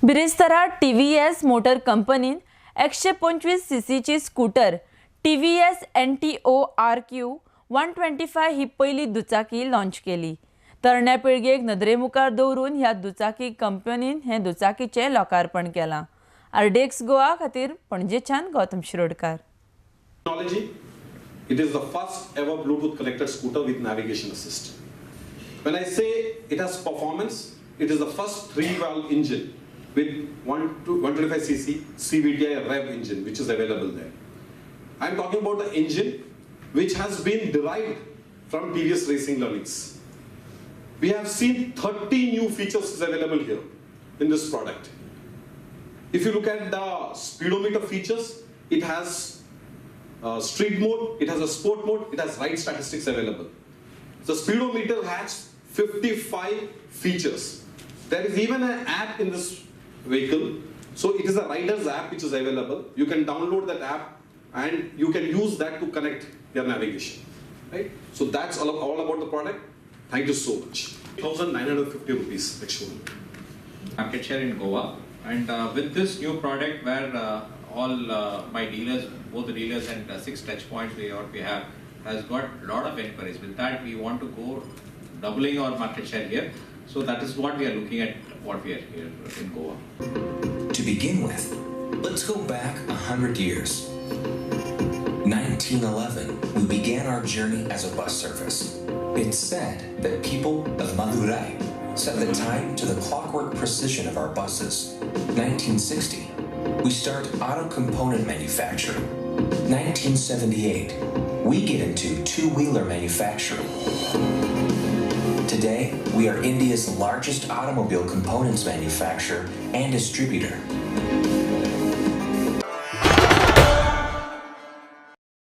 बिरेस्तारा TVS motor कंपनीन 125 सीसीची scooter TVS NTO RQ 125 ही पहिली दुचाकी लॉन्च केली. तरण्या पिळगेक नदरेमुखार दवरून ह्या दुचाकी कंपनीन हे दुचाकीचे लोकार्पण केलां. आरडेक्स गोवा खातीर पणजेच्यान Gautam Shirodkar. It is the first ever Bluetooth connected scooter with navigation assist. When I say it has performance, it is the first 3-valve engine with 125cc CVTi rev engine which is available there. I am talking about the engine which has been derived from previous racing learnings. We have seen 30 new features available here in this product. If you look at the speedometer features, it has street mode, it has a sport mode, it has ride statistics available. The speedometer has 55 features. There is even an app in this vehicle. So it is a rider's app which is available. You can download that app and you can use that to connect your navigation. Right? So that's all about the product. Thank you so much. 1,950 rupees actually. Market share in Goa, and with this new product where all my dealers, both the dealers and 6 touch points we have, has got a lot of inquiries. With that, we want to go doubling our market share here. So that is what we are looking at, what we are here in Goa. To begin with, let's go back 100 years. 1911, we began our journey as a bus service. It's said that people of Madurai set the time to the clockwork precision of our buses. 1960, we start auto component manufacturing. 1978, we get into two-wheeler manufacturing. Today, we are India's largest automobile components manufacturer and distributor.